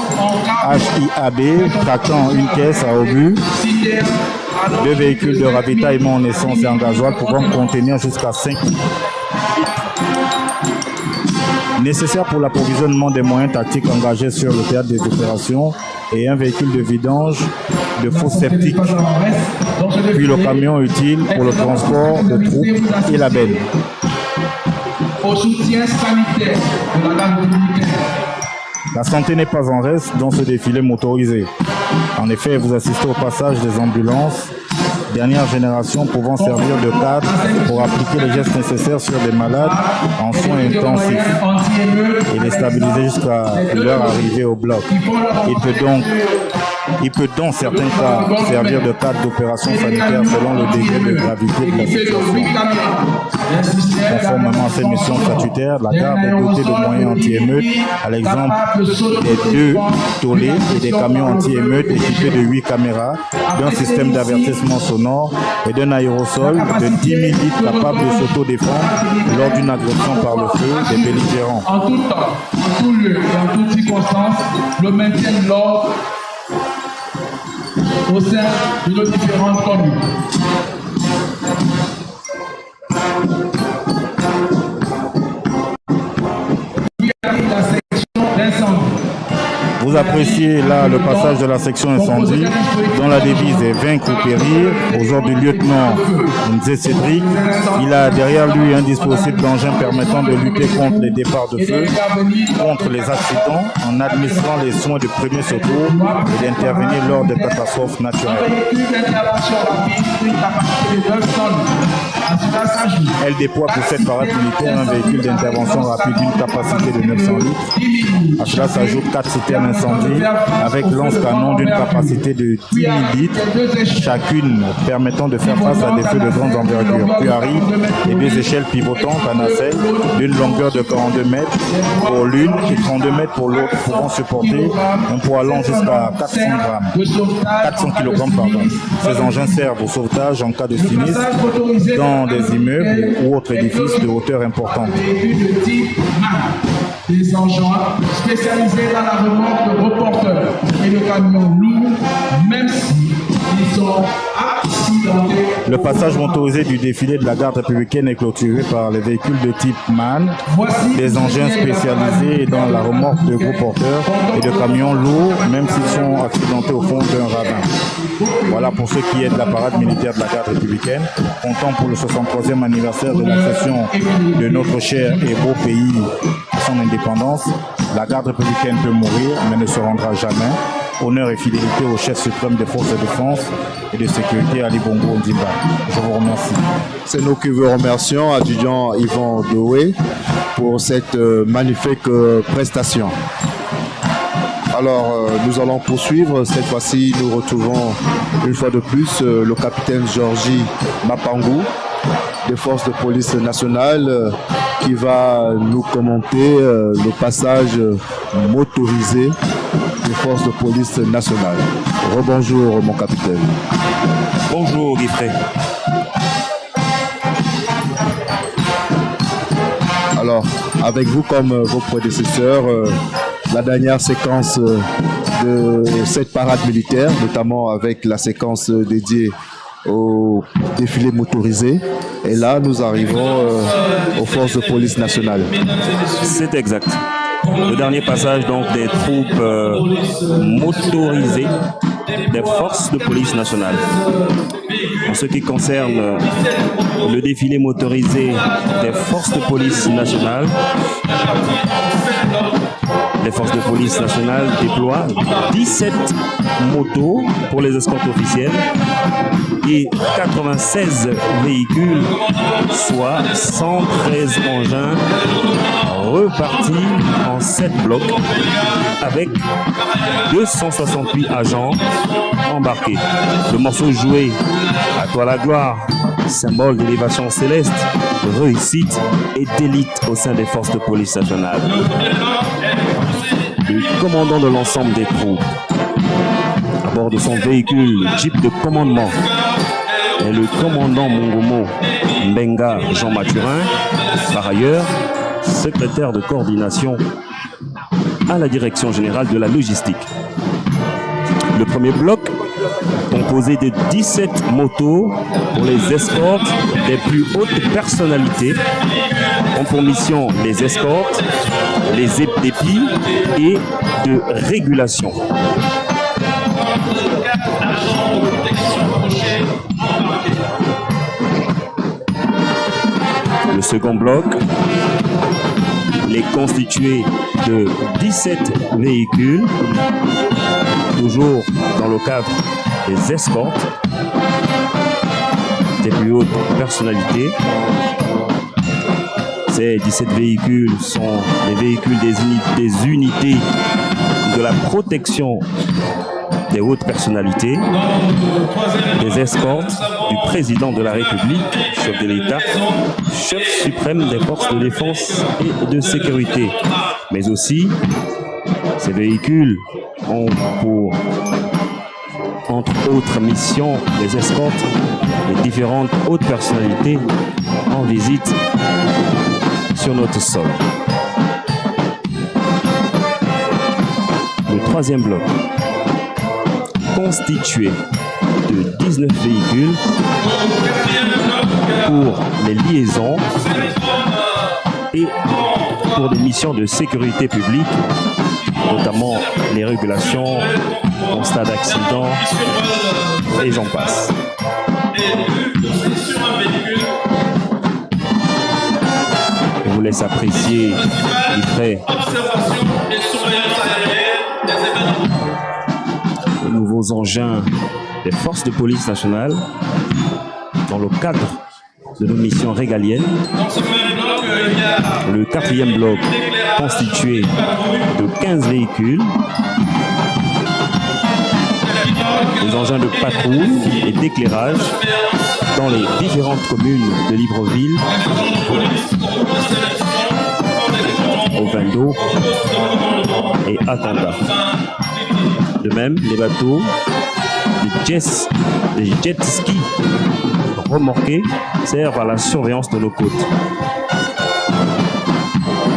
HIAB tractant une caisse à obus, 2 véhicules de ravitaillement en essence et en gasoil pouvant contenir jusqu'à 5 nécessaires pour l'approvisionnement des moyens tactiques engagés sur le théâtre des opérations et un véhicule de vidange de fosses septiques, puis le camion utile pour le transport de troupes et la benne. Au soutien sanitaire de la garde républicaine. La santé n'est pas en reste dans ce défilé motorisé. En effet, vous assistez au passage des ambulances, dernière génération pouvant servir de cadre pour appliquer les gestes nécessaires sur les malades en soins intensifs et les stabiliser jusqu'à leur arrivée au bloc. Il peut dans certains cas servir de cadre d'opération sanitaire selon le degré de gravité de la situation. Conformément à cette mission statutaire, la garde est dotée de moyens anti-émeutes, à l'exemple des 2 tolés et des camions anti-émeutes équipés de 8 caméras, d'un système d'avertissement sonore et d'un aérosol de 10 000 litres capable de s'autodéfendre lors d'une agression par le feu des belligérants. En tout temps, en tout lieu et en toute circonstance, le maintien de l'ordre au sein de nos différentes communes. La section d'incendie. Vous appréciez là le passage de la section incendie dont la devise est vaincre ou périr aux ordres du lieutenant Nzé Cédric. Il a derrière lui un dispositif d'engin permettant de lutter contre les départs de feu, contre les accidents en administrant les soins de premier secours et d'intervenir lors des catastrophes naturelles. Elle déploie pour cette parade militaire un véhicule d'intervention rapide d'une capacité de 900 litres. À cela s'ajoutent 4 citernes incendie avec lance-canon d'une capacité de 10 000 litres, chacune permettant de faire face à des feux de grande envergure. Puis arrivent les 2 échelles pivotantes à nacelle d'une longueur de 42 mètres pour l'une et 32 mètres pour l'autre, pouvant supporter un poids allant jusqu'à 400 kg. Ces engins servent au sauvetage en cas de sinistre dans des immeubles ou autres édifices de hauteur importante. Des engins spécialisés dans la remorque de reporteurs et de camions lourds, même s'ils sont accidentés. Le passage motorisé du défilé de la garde républicaine est clôturé par les véhicules de type MAN, des engins spécialisés dans la remorque de gros porteurs et de camions lourds, même s'ils sont accidentés au fond d'un ravin. Voilà pour ce qui est de la parade militaire de la garde républicaine, comptant pour le 63e anniversaire de l'accession de notre cher et beau pays son indépendance, la garde républicaine peut mourir, mais ne se rendra jamais. Honneur et fidélité au chef suprême des forces de défense et de sécurité, Ali Bongo Ondimba. Je vous remercie. C'est nous qui vous remercions, adjudant Yvan Doué, pour cette magnifique prestation. Alors, nous allons poursuivre. Cette fois-ci, nous retrouvons une fois de plus le capitaine Georgie Mapangou des forces de police nationale qui va nous commenter le passage motorisé des forces de police nationale. Rebonjour, mon capitaine. Bonjour, Guy-Frey. Alors, avec vous comme vos prédécesseurs, la dernière séquence de cette parade militaire, notamment avec la séquence dédiée au défilé motorisé. Et là, nous arrivons aux forces de police nationale. C'est exact. Le dernier passage donc des troupes motorisées des forces de police nationale. En ce qui concerne le défilé motorisé des forces de police nationale, les forces de police nationale déploient 17 motos pour les escortes officielles et 96 véhicules, soit 113 engins repartis en 7 blocs avec 268 agents embarqués. Le morceau joué à toi la gloire, symbole d'élévation céleste, de réussite et d'élite au sein des forces de police nationale. Le commandant de l'ensemble des troupes, à bord de son véhicule Jeep de commandement, est le commandant Mongomo Mbenga Jean Mathurin, par ailleurs secrétaire de coordination à la direction générale de la logistique. Le premier bloc, composé de 17 motos pour les escortes des plus hautes personnalités, ont pour mission les escortes, les dépits et de régulation. Le second bloc, il est constitué de 17 véhicules, toujours dans le cadre des escortes des plus hautes personnalités. Ces 17 véhicules sont les véhicules des unités de la protection des hautes personnalités, des escortes du président de la République, chef de l'État, chef suprême des forces de défense et de sécurité. Mais aussi, ces véhicules ont pour, entre autres missions, les escortes des différentes hautes personnalités en visite sur notre sol. Le troisième bloc, constitué de 19 véhicules pour les liaisons et pour des missions de sécurité publique, notamment les régulations, constat d'accident et j'en passe. Je vous laisse apprécier les nouveaux engins des forces de police nationale dans le cadre de nos missions régaliennes. Le quatrième bloc constitué de 15 véhicules, des engins de patrouille et d'éclairage dans les différentes communes de Libreville, Ovendo et Atanda. De même, les bateaux, les jet skis remorqués servent à la surveillance de nos côtes.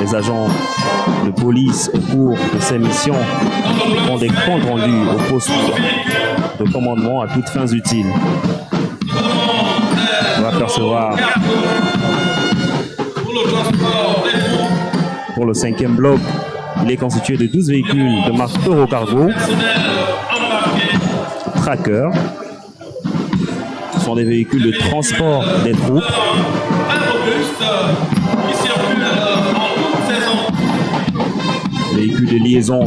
Les agents de police au cours de ces missions font des comptes rendus au poste de commandement à toutes fins utiles. On va apercevoir pour le cinquième bloc, il est constitué de 12 véhicules de marque Eurocargo, Tracker. Ce sont des véhicules de transport des troupes. véhicules de liaison,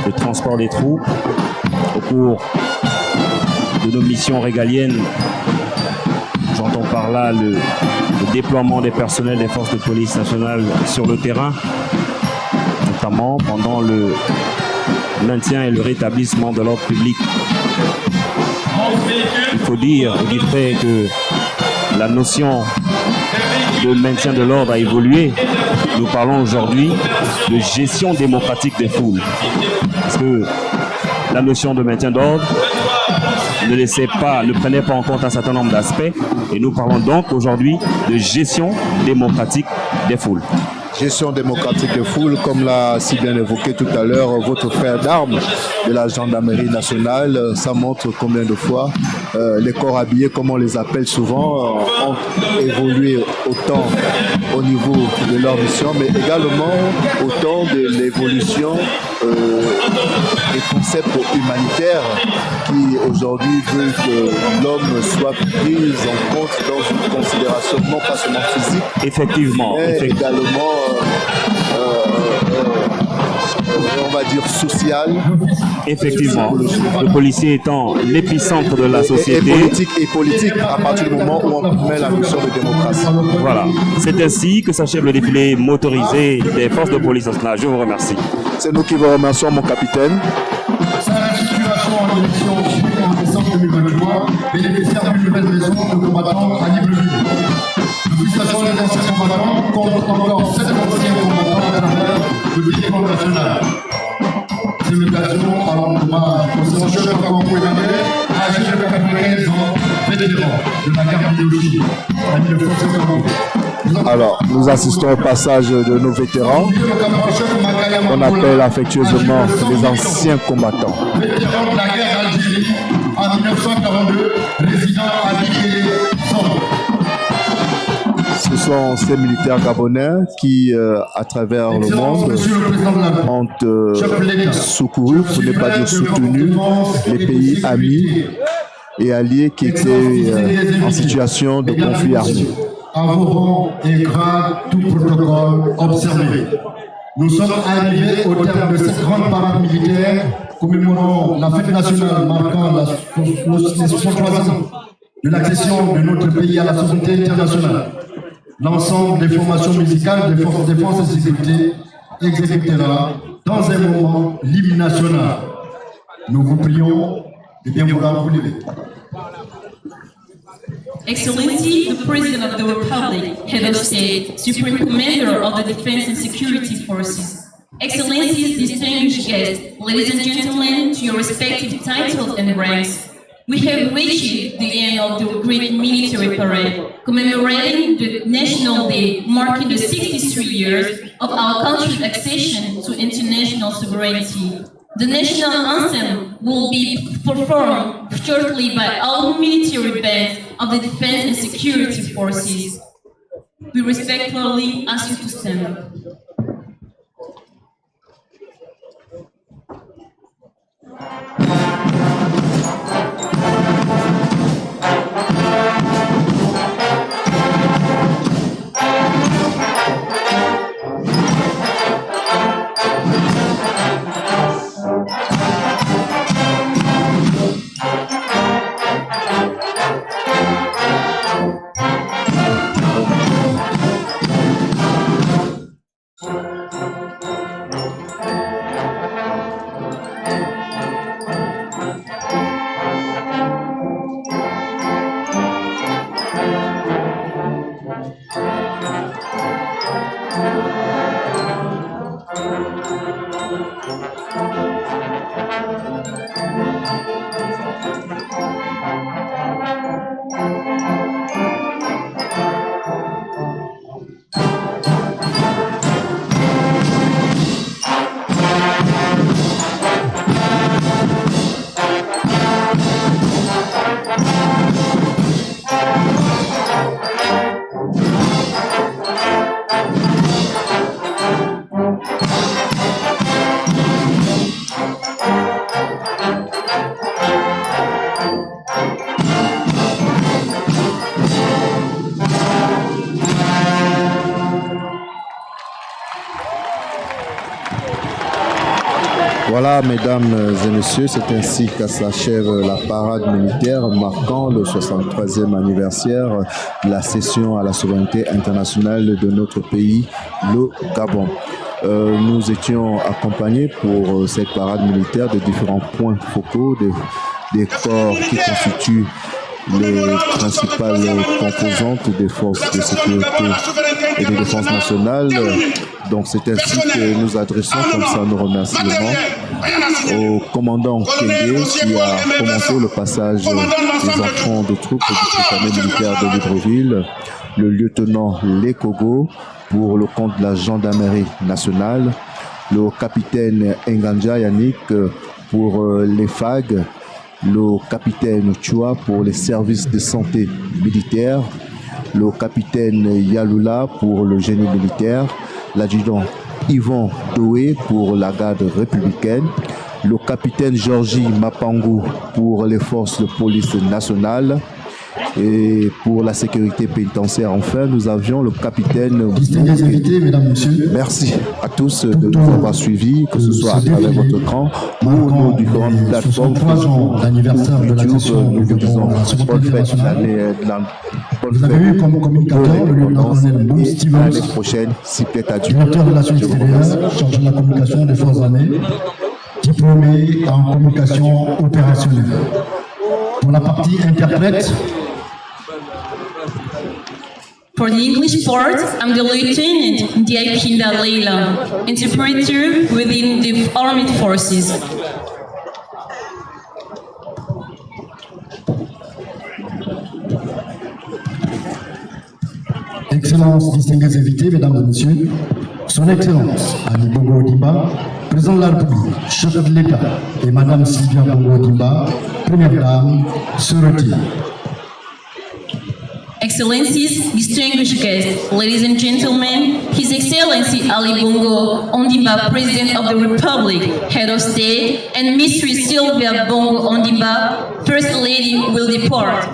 de transport des troupes au cours de nos missions régaliennes. J'entends par là le déploiement des personnels des forces de police nationales sur le terrain, notamment pendant le maintien et le rétablissement de l'ordre public. Il faut dire que la notion de maintien de l'ordre a évolué. Nous parlons aujourd'hui de gestion démocratique des foules. Parce que la notion de maintien d'ordre ne prenait pas en compte un certain nombre d'aspects. Et nous parlons donc aujourd'hui de gestion démocratique des foules. Gestion démocratique des foules, comme l'a si bien évoqué tout à l'heure votre frère d'armes de la gendarmerie nationale, ça montre combien de fois les corps habillés, comme on les appelle souvent, ont évolué autant au niveau de leur mission, mais également autant de l'évolution des concepts humanitaires qui aujourd'hui veulent que l'homme soit pris en compte dans une considération non pas seulement physique, effectivement, mais également on va dire social. Effectivement, le policier étant l'épicentre de la société. Et politique à partir du moment où on met la notion de démocratie. Voilà, c'est ainsi que s'achève le défilé motorisé des forces de police nationale. Je vous remercie. C'est nous qui vous remercions, mon capitaine. Sa restitution en élection suivie en décembre 2023, bénéficiaire d'une nouvelle maison de combattants à Libreville. Nous félicitons les anciens combattants, compte encore 7 anciens combattants à travers le véhicule national. C'est l'occasion à rendre hommage au sénateur Franco Emmanuel, âgé de 95 ans, vétéran de la garde idéologique en 1952. Alors, nous assistons au passage de nos vétérans, qu'on appelle affectueusement les anciens combattants. Vétéran de la guerre d'Algérie en 1942, résident à Bikélé-Sombre. Ce sont ces militaires gabonais qui, à travers le monde, ont secouru, pour ne pas dire soutenu, les pays amis et alliés qui étaient en situation de conflit armé. À vos rangs et grades, tout protocole observé. Nous sommes arrivés au terme de cette grande parade militaire commémorant la fête nationale marquant les 63 ans de l'accession de notre pays à la souveraineté internationale. L'ensemble des formations musicales des forces de défense et de sécurité exécutera dans un moment l'hymne national. Nous vous prions de bien vouloir vous lever. Excellency, the President of the Republic, Head of State, Supreme Commander of the Defense and Security Forces, Excellencies, distinguished guests, ladies and gentlemen, to your respective titles and ranks, we have reached the end of the great military parade, commemorating the National Day, marking the 63 years of our country's accession to international sovereignty. The national anthem will be performed shortly by all military bands of the Defense and Security Forces. We respectfully ask you to stand up. Voilà, mesdames et messieurs, c'est ainsi que s'achève la parade militaire marquant le 63e anniversaire de la cession à la souveraineté internationale de notre pays, le Gabon. Nous étions accompagnés pour cette parade militaire de différents points focaux, des corps qui constituent les principales composantes des forces de sécurité et de défense nationale. Donc c'est ainsi que nous adressons comme ça nos remerciements au commandant Kenge qui a commencé le passage des enfants de troupes du Britannique militaire de Libreville, le lieutenant Lekogo pour le compte de la gendarmerie nationale, le capitaine Nganja Yannick pour les FAG, le capitaine Chua pour les services de santé militaire, le capitaine Yalula pour le génie militaire, l'adjudant Yvon Doué pour la garde républicaine, le capitaine Georgie Mapangu pour les forces de police nationale et pour la sécurité pénitentiaire. Enfin, nous avions le capitaine... Distingués invités, mesdames, messieurs. Merci à tous de nous avoir suivis, que ce soit à travers votre écran ou nos différentes plateformes. 3 ans d'anniversaire de la session nous vous disons bonne fête d'année, vous avez eu comme communicateur le lieutenant-colonel Boum Stevens, l'année prochaine, si peut-être à Dieu. directeur de la relations extérieures, chargé de la communication des forces armées, diplômé en communication opérationnelle. Pour la partie interprète, For the English part, I'm the Lieutenant Diakinda Leila, interpreter within the Armed Forces. Excellences, distingués invités, mesdames et messieurs, Son Excellence Ali Bongo Ondimba, Président de la République, chef de l'État, et Madame Sylvia Bongo Ondimba, Première Dame, se retirent. Excellencies, distinguished guests, ladies and gentlemen, His Excellency Ali Bongo Ondimba, President of the Republic, Head of State, and Mistress Sylvia Bongo Ondimba, First Lady, will depart.